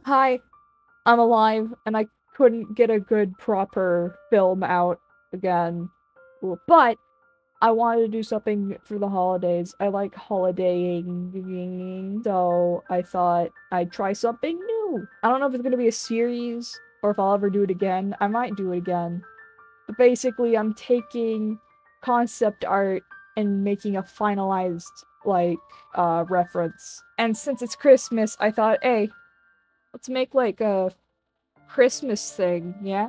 Hi, I'm alive, and I couldn't get a good proper film out again. But I wanted to do something for the holidays. I like holidaying, so I thought I'd try something new. I don't know if it's gonna be a series or if I'll ever do it again. I might do it again. But basically, I'm taking concept art and making a finalized, reference. And since it's Christmas, I thought, hey, let's make like a Christmas thing, yeah?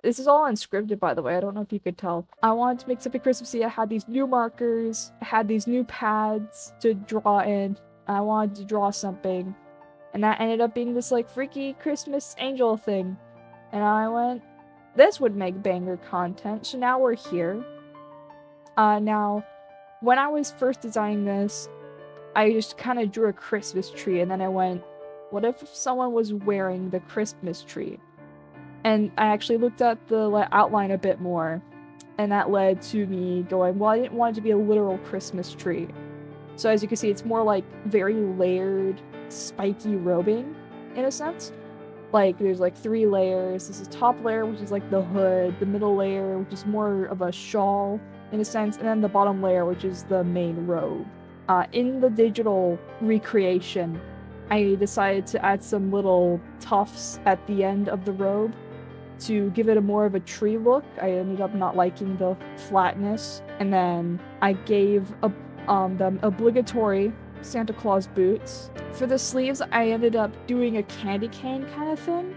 This is all unscripted, by the way. I don't know if you could tell. I wanted to make something Christmassy. I had these new markers, I had these new pads to draw in. I wanted to draw something, and that ended up being this like freaky Christmas angel thing. And I went, this would make banger content. So now we're here. Now, when I was first designing this, I just kind of drew a Christmas tree, and then I went, what if someone was wearing the Christmas tree? And I actually looked at the outline a bit more, and that led to me going, well, I didn't want it to be a literal Christmas tree. So as you can see, it's more like very layered, spiky robing, in a sense. Like, there's like 3 layers. This is top layer, which is like the hood, the middle layer, which is more of a shawl, in a sense, and then the bottom layer, which is the main robe. In the digital recreation, I decided to add some little tufts at the end of the robe to give it a more of a tree look. I ended up not liking the flatness, and then I gave them obligatory Santa Claus boots. For the sleeves, I ended up doing a candy cane kind of thing.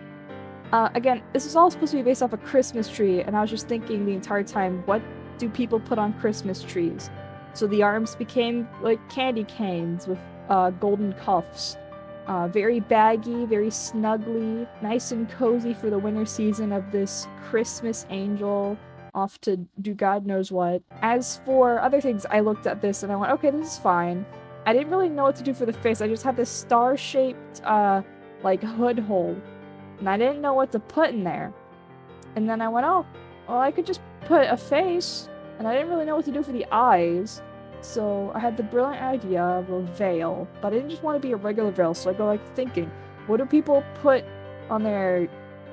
Again, this is all supposed to be based off a Christmas tree, and I was just thinking the entire time, what do people put on Christmas trees? So the arms became like candy canes with golden cuffs. Very baggy, very snuggly, nice and cozy for the winter season of this Christmas angel off to do God knows what. As for other things, I looked at this and I went, okay, this is fine. I didn't really know what to do for the face. I just had this star-shaped, like hood hole, and I didn't know what to put in there. And then I went, oh, well, I could just put a face, and I didn't really know what to do for the eyes. So I had the brilliant idea of a veil, but I didn't just want to be a regular veil, so I go like thinking, what do people put on their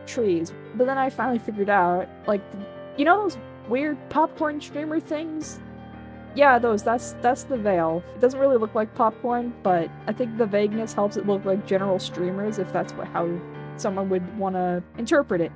trees? But then I finally figured out, like, you know those weird popcorn streamer things? Yeah, that's the veil. It doesn't really look like popcorn, but I think the vagueness helps it look like general streamers, if that's how someone would want to interpret it.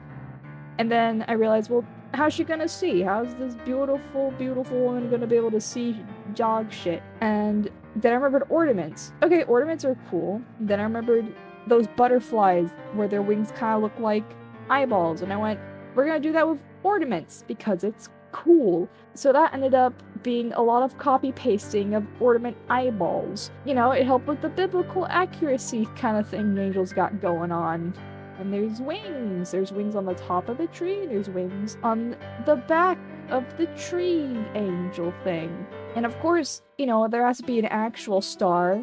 And then I realized, well, how's she gonna see? How's this beautiful, beautiful woman gonna be able to see dog shit? And then I remembered ornaments. Okay, ornaments are cool. Then I remembered those butterflies where their wings kind of look like eyeballs. And I went, we're gonna do that with ornaments because it's cool. So that ended up being a lot of copy pasting of ornament eyeballs. You know, it helped with the biblical accuracy kind of thing Angel's got going on. And there's wings. There's wings on the top of the tree. There's wings on the back of the tree angel thing. And of course, you know, there has to be an actual star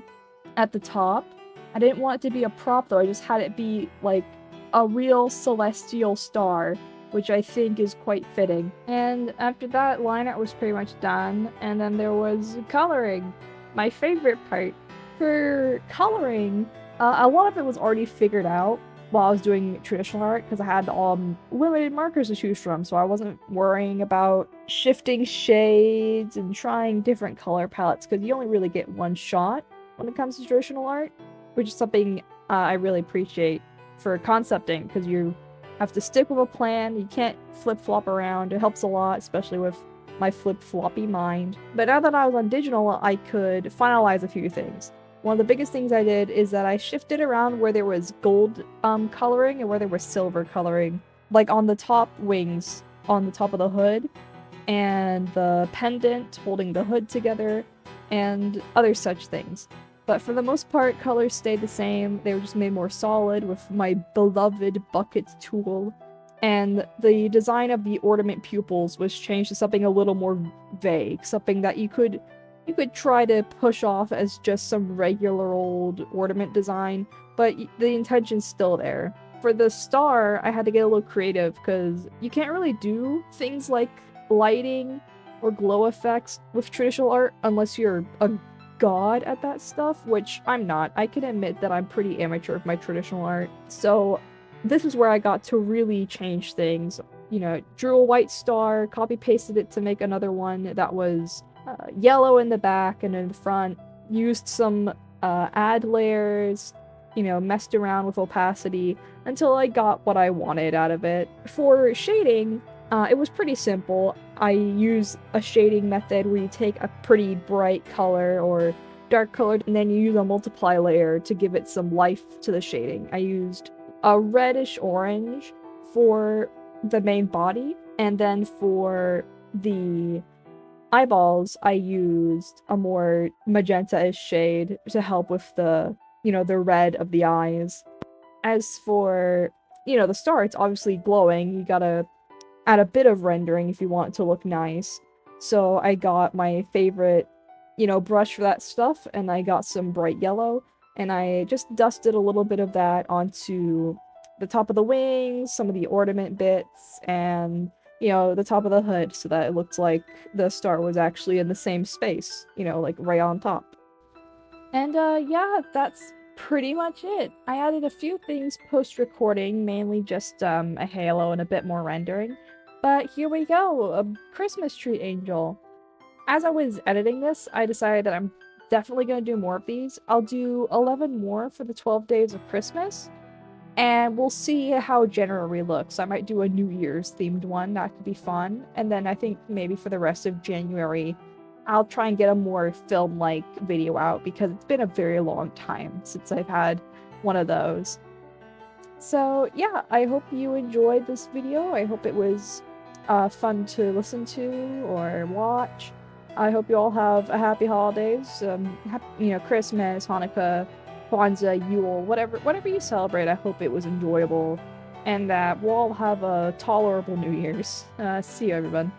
at the top. I didn't want it to be a prop though. I just had it be like a real celestial star, which I think is quite fitting. And after that, line art was pretty much done. And then there was coloring. My favorite part. For coloring, a lot of it was already figured out while I was doing traditional art because I had limited markers to choose from, so I wasn't worrying about shifting shades and trying different color palettes because you only really get one shot when it comes to traditional art, which is something I really appreciate for concepting because you have to stick with a plan. You can't flip-flop around. It helps a lot, especially with my flip-floppy mind. But now that I was on digital, I could finalize a few things. One of the biggest things I did is that I shifted around where there was gold coloring and where there was silver coloring. Like on the top wings, on the top of the hood, and the pendant holding the hood together, and other such things. But for the most part, colors stayed the same. They were just made more solid with my beloved bucket tool. And the design of the ornament pupils was changed to something a little more vague, something that you could try to push off as just some regular old ornament design, but the intention's still there. For the star, I had to get a little creative because you can't really do things like lighting or glow effects with traditional art unless you're a god at that stuff, which I'm not. I can admit that I'm pretty amateur with my traditional art. So this is where I got to really change things. You know, drew a white star, copy pasted it to make another one that was yellow in the back and in the front, used some add layers, you know, messed around with opacity until I got what I wanted out of it. For shading, it was pretty simple. I use a shading method where you take a pretty bright color or dark colored and then you use a multiply layer to give it some life to the shading. I used a reddish orange for the main body, and then for the eyeballs I used a more magenta-ish shade to help with the, you know, the red of the eyes. As for, you know, the star, it's obviously glowing. You gotta add a bit of rendering if you want it to look nice. So I got my favorite, you know, brush for that stuff, and I got some bright yellow, and I just dusted a little bit of that onto the top of the wings, some of the ornament bits, and, you know, the top of the hood so that it looked like the star was actually in the same space, you know, like right on top. And yeah, that's pretty much it. I added a few things post-recording, mainly just a halo and a bit more rendering. But here we go, a Christmas tree angel. As I was editing this, I decided that I'm definitely going to do more of these. I'll do 11 more for the 12 days of Christmas, and we'll see how January looks. I might do a New Year's themed one, that could be fun. And then I think maybe for the rest of January, I'll try and get a more film-like video out because it's been a very long time since I've had one of those. So yeah, I hope you enjoyed this video. I hope it was fun to listen to or watch. I hope you all have a happy holidays, you know, Christmas, Hanukkah, Kwanzaa, Yule, whatever you celebrate. I hope it was enjoyable, and that we'll all have a tolerable New Year's. See you, everyone.